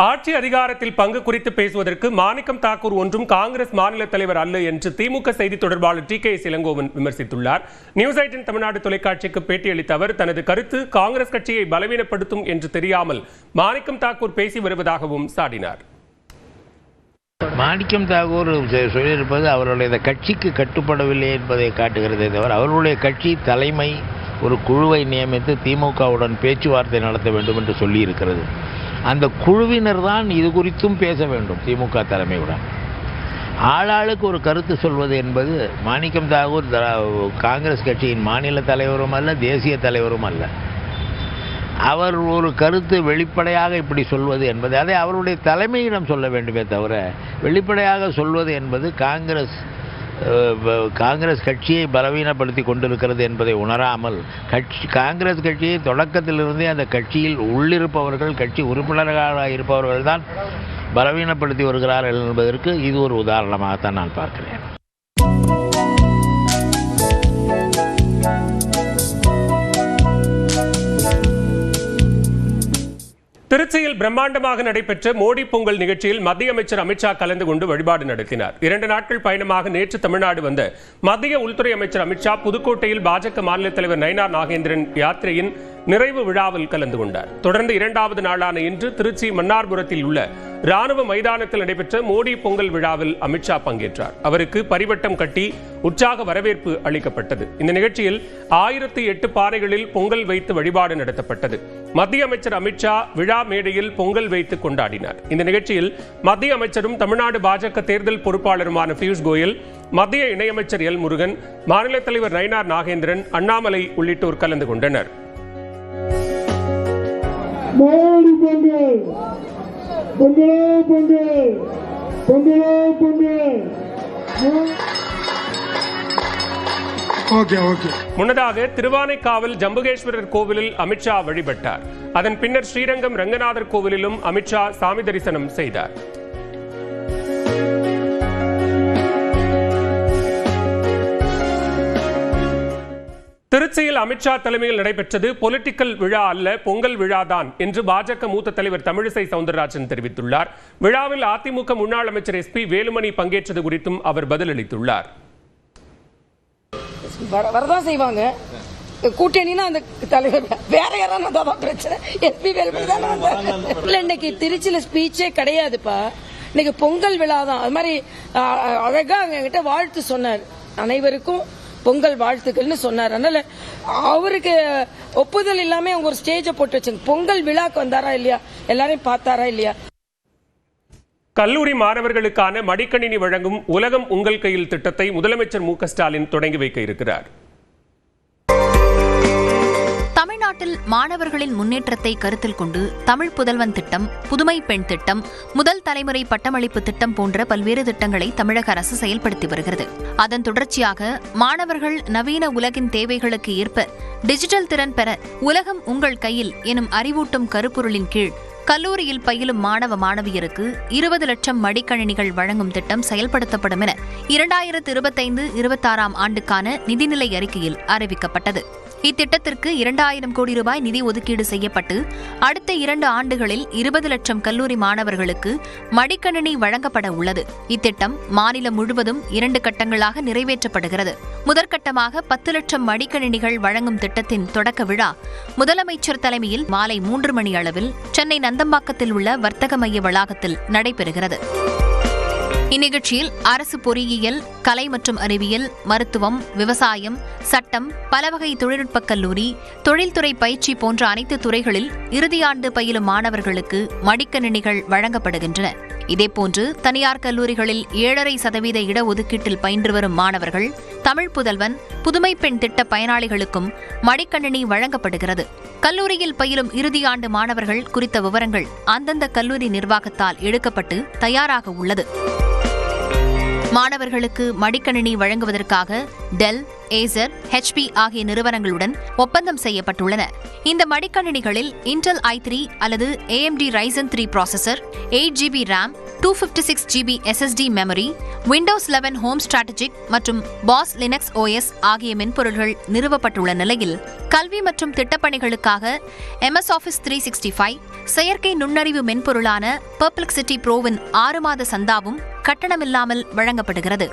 ஆட்சி அதிகாரத்தில் பங்கு குறித்து பேசுவதற்கு மாணிக்கம் தாக்கூர் ஒன்றும் காங்கிரஸ் மாநில தலைவர் அல்ல என்று திமுக செய்தி தொடர்பாளர் TKS இளங்கோவன் விமர்சித்துள்ளார். நியூஸ் 18 தமிழ்நாடு தொலைக்காட்சிக்கு பேட்டியளித்த அவர் தனது கருத்து காங்கிரஸ் கட்சியை பலவீனப்படுத்தும் என்று தெரியாமல் மாணிக்கம் தாக்கூர் பேசி வருவதாகவும் சாடினார். மாணிக்கம் தாக்கூர் சொல்லியிருப்பது அவருடைய கட்சிக்கு கட்டுப்படவில்லை என்பதை காட்டுகிறதே தவிர அவர்களுடைய கட்சி தலைமை ஒரு குழுவை நியமித்து திமுகவுடன் பேச்சுவார்த்தை நடத்த வேண்டும் என்று சொல்லியிருக்கிறது. அந்த குழுவினர் தான் இது குறித்தும் பேச வேண்டும். திமுக தலைமையுடன் ஆளாளுக்கு ஒரு கருத்து சொல்வது என்பது மாணிக்கம் தாக்கூர் காங்கிரஸ் கட்சியின் மாநில தலைவரும் அல்ல, தேசிய தலைவரும் அல்ல. அவர் ஒரு கருத்து வெளிப்படையாக இப்படி சொல்வது என்பது அதை அவருடைய தலைமையிடம் சொல்ல வேண்டுமே தவிர வெளிப்படையாக சொல்வது என்பது காங்கிரஸ் கட்சியை பலவீனப்படுத்தி கொண்டிருக்கிறது என்பதை உணராமல் காங்கிரஸ் கட்சியை தொடக்கத்திலிருந்தே அந்த கட்சியில் உள்ளிருப்பவர்கள், கட்சி உறுப்பினர்களாக இருப்பவர்கள் தான் பலவீனப்படுத்தி வருகிறார்கள் என்பதற்கு இது ஒரு உதாரணமாகத்தான் நான் பார்க்கிறேன். திருச்சியில் பிரம்மாண்டமாக நடைபெற்ற மோடி பொங்கல் நிகழ்ச்சியில் மத்திய அமைச்சர் அமித்ஷா கலந்து கொண்டு வழிபாடு நடத்தினார். 2 நாட்கள் பயணமாக நேற்று தமிழ்நாடு வந்த மத்திய உள்துறை அமைச்சர் அமித்ஷா புதுக்கோட்டையில் பாஜக மாநில தலைவர் நயினார் நாகேந்திரன் யாத்திரையின் நிறைவு விழாவில் கலந்து கொண்டார். தொடர்ந்து 2வது நாளான இன்று திருச்சி மன்னார்புரத்தில் உள்ள ராணுவ மைதானத்தில் நடைபெற்ற மோடி பொங்கல் விழாவில் அமித்ஷா பங்கேற்றார். அவருக்கு பரிவட்டம் கட்டி உற்சாக வரவேற்பு அளிக்கப்பட்டது. இந்த நிகழ்ச்சியில் 1008 பானைகளில் பொங்கல் வைத்து வழிபாடு நடத்தப்பட்டது. மத்திய அமைச்சர் அமித்ஷா விழா மேடையில் பொங்கல் வைத்து கொண்டாடினார். இந்த நிகழ்ச்சியில் மத்திய அமைச்சரும் தமிழ்நாடு பாஜக தேர்தல் பொறுப்பாளருமான பியூஷ் கோயல், மத்திய இணையமைச்சர் எல் முருகன், மாநில தலைவர் நயினார் நாகேந்திரன், அண்ணாமலை உள்ளிட்டோர் கலந்து கொண்டனர். மோடி பொங்கல், பொங்கலோ பொங்கல், பொங்கலோ பொங்கல். முன்னதாக திருவானைக்காவல் ஜம்புகேஸ்வரர் கோவிலில் அமித்ஷா வழிபட்டார். அதன் பின்னர் ஸ்ரீரங்கம் ரங்கநாதர் கோவிலிலும் அமித்ஷா சாமி தரிசனம் செய்தார். திருச்சியில் அமித்ஷா தலைமையில் நடைபெற்றது பொலிட்டிக்கல் விழா அல்ல, பொங்கல் விழாதான் என்று பாஜக மூத்த தலைவர் தமிழிசை சவுந்தரராஜன் தெரிவித்துள்ளார். விழாவில் அதிமுக முன்னாள் அமைச்சர் SP வேலுமணி பங்கேற்றது குறித்தும் அவர் பதிலளித்துள்ளார். வரதான் செய்வாங்க கூட்டணினா அந்த தலைவர் வேற யாராவது பிரச்சனை. SP வேலுமணி தான் இன்னைக்கு திருச்சியில ஸ்பீச்சே கிடையாதுப்பா. இன்னைக்கு பொங்கல் விழா தான். அது மாதிரி அழகா என்கிட்ட வாழ்த்து சொன்னார். அனைவருக்கும் பொங்கல் வாழ்த்துக்கள்னு சொன்னார். அதனால அவருக்கு ஒப்புதல் இல்லாம அவங்க ஒரு ஸ்டேஜை போட்டு வச்சாங்க. பொங்கல் விழாக்கு வந்தாரா இல்லையா, எல்லாரையும் பார்த்தாரா இல்லையா? கல்லூரி மாணவர்களுக்கான மடிக்கணினி வழங்கும் உலகம் உங்கள் கையில் திட்டத்தை முதலமைச்சர் MK ஸ்டாலின் தொடங்கி வைக்க இருக்கிறார். தமிழ்நாட்டில் மாணவர்களின் முன்னேற்றத்தை கருத்தில் கொண்டு தமிழ் புதல்வன் திட்டம், புதுமை பெண் திட்டம், முதல் தலைமுறை பட்டமளிப்பு திட்டம் போன்ற பல்வேறு திட்டங்களை தமிழக அரசு செயல்படுத்தி வருகிறது. அதன் தொடர்ச்சியாக மாணவர்கள் நவீன உலகின் தேவைகளுக்கு ஏற்ப டிஜிட்டல் திறன் பெற உலகம் உங்கள் கையில் எனும் அறிவூட்டும் கருப்பொருளின் கீழ் கல்லூரியில் பயிலும் மாணவ மாணவியருக்கு 20 லட்சம் மடிக்கணினிகள் வழங்கும் திட்டம் செயல்படுத்தப்படும் என 2025-26 ஆண்டுக்கான நிதிநிலை அறிக்கையில் அறிவிக்கப்பட்டது. இத்திட்டத்திற்கு 2000 கோடி ரூபாய் நிதி ஒதுக்கீடு செய்யப்பட்டு அடுத்த 2 ஆண்டுகளில் 20 லட்சம் கல்லூரி மாணவர்களுக்கு மடிக்கணினி வழங்கப்பட உள்ளது. இத்திட்டம் மாநிலம் முழுவதும் 2 கட்டங்களாக நிறைவேற்றப்படுகிறது. முதற்கட்டமாக 10 லட்சம் மடிக்கணினிகள் வழங்கும் திட்டத்தின் தொடக்க விழா முதலமைச்சர் தலைமையில் மாலை 3 மணி அளவில் சென்னை நந்தம்பாக்கத்தில் உள்ள வர்த்தக மைய வளாகத்தில் நடைபெறுகிறது. இந்நிகழ்ச்சியில் அரசு பொறியியல், கலை மற்றும் அறிவியல், மருத்துவம், விவசாயம், சட்டம், பலவகை தொழில்நுட்பக் கல்லூரி, தொழில்துறை பயிற்சி போன்ற அனைத்து துறைகளில் இறுதியாண்டு பயிலும் மாணவர்களுக்கு மடிக்கணினிகள் வழங்கப்படுகின்றன. இதேபோன்று தனியார் கல்லூரிகளில் 7.5% இடஒதுக்கீட்டில் பயின்று வரும் மாணவர்கள், தமிழ் புதல்வன், புதுமை பெண் திட்ட பயனாளிகளுக்கும் மடிக்கணினி வழங்கப்படுகிறது. கல்லூரியில் பயிலும் இறுதியாண்டு மாணவர்கள் குறித்த விவரங்கள் அந்தந்த கல்லூரி நிர்வாகத்தால் எடுக்கப்பட்டு தயாராக உள்ளது. மாணவர்களுக்கு மடிக்கணினி வழங்குவதற்காக டெல், ஏசர், HP ஆகிய நிறுவனங்களுடன் ஒப்பந்தம் செய்யப்பட்டுள்ளன. இந்த மடிக்கணினிகளில் இன்டெல் i3 அல்லது AMD Ryzen 3 processor, 8GB RAM, 256 GB SSD memory, Windows 11 home strategic மற்றும் பாஸ் லினக்ஸ் OS ஆகிய மென்பொருள்கள் நிறுவப்பட்டுள்ள நிலையில் கல்வி மற்றும் திட்டப்பணிகளுக்காக MS Office 365, செயற்கை நுண்ணறிவு மென்பொருளான பெர்ப்ளெக்சிட்டி ப்ரோவின் 6 மாத சந்தாவும் கட்டணமில்லாமல் வழங்கப்படுகிறது.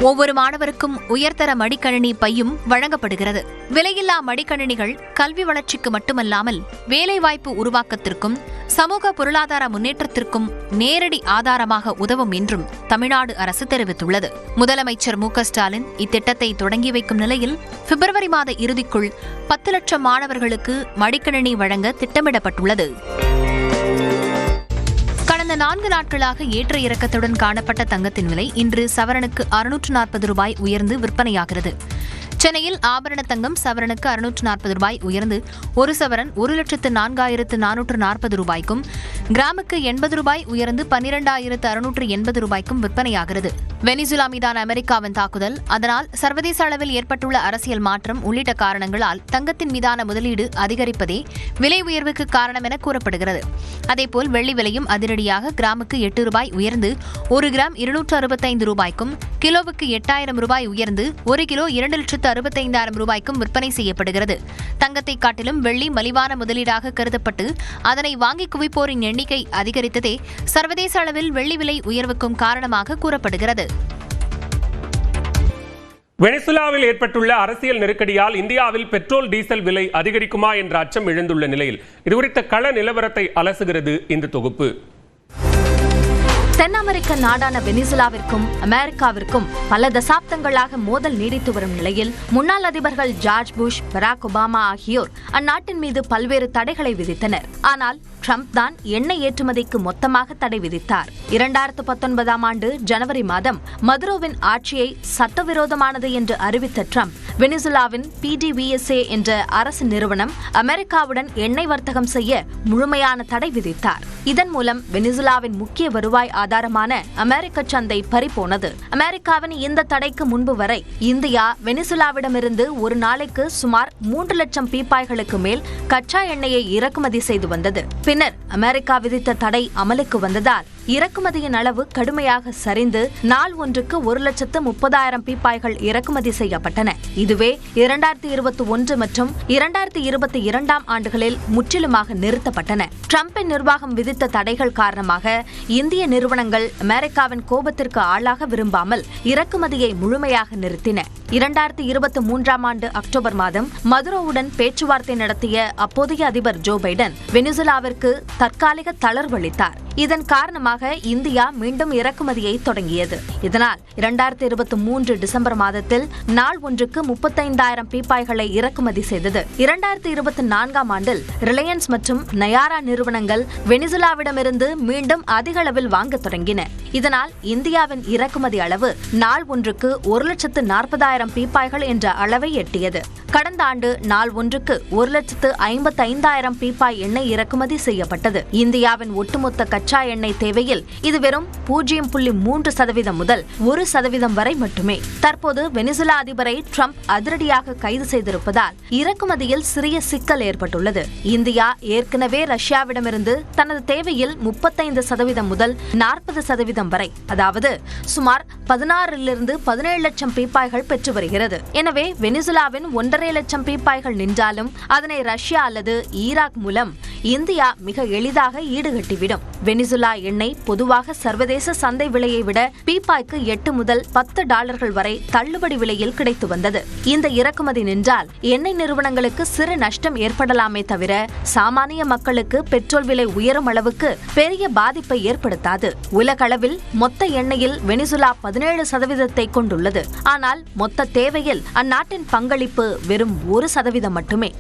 ஒவ்வொரு மாணவருக்கும் உயர்தர மடிக்கணினி பையும் வழங்கப்படுகிறது. விலையில்லா மடிக்கணினிகள் கல்வி வளர்ச்சிக்கு மட்டுமல்லாமல் வேலைவாய்ப்பு உருவாக்கத்திற்கும் சமூக பொருளாதார முன்னேற்றத்திற்கும் நேரடி ஆதாரமாக உதவும் என்றும் தமிழ்நாடு அரசு தெரிவித்துள்ளது. முதலமைச்சர் மு க ஸ்டாலின் இத்திட்டத்தை தொடங்கி வைக்கும் நிலையில் பிப்ரவரி மாத இறுதிக்குள் 10 லட்சம் மாணவர்களுக்கு மடிக்கணினி வழங்க திட்டமிடப்பட்டுள்ளது. கடந்த 4 நாட்களாக ஏற்ற இறக்கத்துடன் காணப்பட்ட தங்கத்தின் விலை இன்று சவரனுக்கு 640 ரூபாய் உயர்ந்து விற்பனையாகிறது. சென்னையில் ஆபரண தங்கம் சவரனுக்கு 640 ரூபாய் உயர்ந்து ஒரு சவரன் 1,04,440 ரூபாய்க்கும், கிராமுக்கு 80 ரூபாய் உயர்ந்து 12,680 ரூபாய்க்கும் விற்பனையாகிறது. வெனிசுலா மீதான அமெரிக்காவின் தாக்குதல், அதனால் சர்வதேச அளவில் ஏற்பட்டுள்ள அரசியல் மாற்றம் உள்ளிட்ட காரணங்களால் தங்கத்தின் மீதான முதலீடு அதிகரிப்பதே விலை உயர்வுக்கு காரணம் என கூறப்படுகிறது. அதேபோல் வெள்ளி விலையும் அதிரடியாக கிராமுக்கு 8 ரூபாய் உயர்ந்து 1 கிராம் 265 ரூபாய்க்கும், கிலோவுக்கு 8,000 ரூபாய் உயர்ந்து 1 கிலோ 2,65,000 ரூபாய்க்கும் விற்பனை செய்யப்படுகிறது. தங்கத்தை காட்டிலும் வெள்ளி மலிவான முதலீடாக கருதப்பட்டு அதனை வாங்கி குவிப்போரின் எண்ணிக்கை அதிகரித்ததே சர்வதேச அளவில் வெள்ளி விலை உயர்வுக்கும் காரணமாக கூறப்படுகிறது. வெனிசுலாவில் ஏற்பட்டுள்ள அரசியல் நெருக்கடியால் இந்தியாவில் பெட்ரோல் டீசல் விலை அதிகரிக்குமா என்ற அச்சம் எழுந்துள்ள நிலையில் இதுகுறித்த கள நிலவரத்தை அலசுகிறது இந்த தொகுப்பு. தென் அமெரிக்க நாடான வெனிசுலாவிற்கும் அமெரிக்காவிற்கும் பல தசாப்தங்களாக மோதல் நீடித்து வரும் நிலையில் முன்னாள் அதிபர்கள் ஜார்ஜ் புஷ், பராக் ஒபாமா ஆகியோர் அந்நாட்டின் மீது பல்வேறு தடைகளை விதித்தனர். ஆனால் ட்ரம்ப் தான் எண்ணெய் ஏற்றுமதிக்கு மொத்தமாக தடை விதித்தார். 2019ஆம் ஆண்டு ஜனவரி மாதம் மதுரோவின் ஆட்சியை சட்டவிரோதமானது என்று அறிவித்த ட்ரம்ப் வெனிசுலாவின் PDVSA என்ற அரசு நிறுவனம் அமெரிக்காவுடன் எண்ணெய் வர்த்தகம் செய்ய முழுமையான தடை விதித்தார். இதன் மூலம் வெனிசுலாவின் முக்கிய வருவாய் ஆதாரமான அமெரிக்க சந்தை பறிபோனது. அமெரிக்காவின் இந்த தடைக்கு முன்பு வரை இந்தியா வெனிசுலாவிடமிருந்து ஒரு நாளைக்கு சுமார் 3 லட்சம் பீப்பாய்களுக்கு மேல் கச்சா எண்ணெயை இறக்குமதி செய்து வந்தது. பின்னர் அமெரிக்கா விதித்த தடை அமலுக்கு வந்ததால் இறக்குமதியின் அளவு கடுமையாக சரிந்து நாள் ஒன்றுக்கு 1,30,000 பீப்பாய்கள் இறக்குமதி செய்யப்பட்டன. இதுவே 2021 மற்றும் 2022ஆம் ஆண்டுகளில் முற்றிலுமாக நிறுத்தப்பட்டன. ட்ரம்பின் நிர்வாகம் விதித்த தடைகள் காரணமாக இந்திய நிறுவனங்கள் அமெரிக்காவின் கோபத்திற்கு ஆளாக விரும்பாமல் இறக்குமதியை முழுமையாக நிறுத்தின. 2023ஆம் ஆண்டு அக்டோபர் மாதம் மதுரோவுடன் பேச்சுவார்த்தை நடத்திய அப்போதைய அதிபர் ஜோ பைடன் வெனிசுலாவிற்கு தற்காலிக தளர்வளித்தார். இதன் காரணமாக இந்தியா மீண்டும் இறக்குமதியை தொடங்கியது. இதனால் 2023 டிசம்பர் மாதத்தில் நாள் ஒன்றுக்கு 35,000 பீப்பாய்களை இறக்குமதி செய்தது. 2024ஆம் ஆண்டில் ரிலையன்ஸ் மற்றும் நயாரா நிறுவனங்கள் வெனிசுலாவிடமிருந்து மீண்டும் அதிக அளவில் வாங்க தொடங்கின. இதனால் இந்தியாவின் இறக்குமதி அளவு நாள் ஒன்றுக்கு 1,40,000 பீப்பாய்கள் என்ற அளவை எட்டியது. கடந்த ஆண்டு நாள் ஒன்றுக்கு 1,55,000 பீப்பாய் எண்ணெய் இறக்குமதி செய்யப்பட்டது. இந்தியாவின் ஒட்டுமொத்த கச்சா எண்ணெய் தேவையில் இது வெறும் 0.3% முதல் 1% வரை மட்டுமே. தற்போது வெனிசுலா அதிபரை ட்ரம்ப் அதிரடியாக கைது செய்திருப்பதால் இறக்குமதியில் சிறிய சிக்கல் ஏற்பட்டுள்ளது. இந்தியா ஏற்கனவே ரஷ்யாவிடமிருந்து தனது தேவையில் 35% முதல் 40% வரை, அதாவது சுமார் 16 to 17 லட்சம் பீப்பாய்கள் பெற்று வருகிறது. எனவே வெனிசுலாவின் 1.5 லட்சம் பீப்பாய்கள் நின்றாலும் அதனை ரஷ்யா அல்லது ஈராக் மூலம் இந்தியா மிக எளிதாக ஈடுகட்டிவிடும். வெனிசுலா எண்ணெய் பொதுவாக சர்வதேச சந்தை விலையை விட பீப்பாய்க்கு $8 முதல் $10 வரை தள்ளுபடி விலையில் கிடைத்து வந்தது. இந்த இறக்குமதி நின்றால் எண்ணெய் நிறுவனங்களுக்கு சிறு நஷ்டம் ஏற்படலாமே தவிர சாமானிய மக்களுக்கு பெட்ரோல் விலை உயரும் அளவுக்கு பெரிய பாதிப்பை ஏற்படுத்தாது. உலகளவில் மொத்த எண்ணெயில் வெனிசுலா 17% கொண்டுள்ளது. ஆனால் மொத்த தேவையில் அந்நாட்டின் பங்களிப்பு வெறும் 1% மட்டுமே.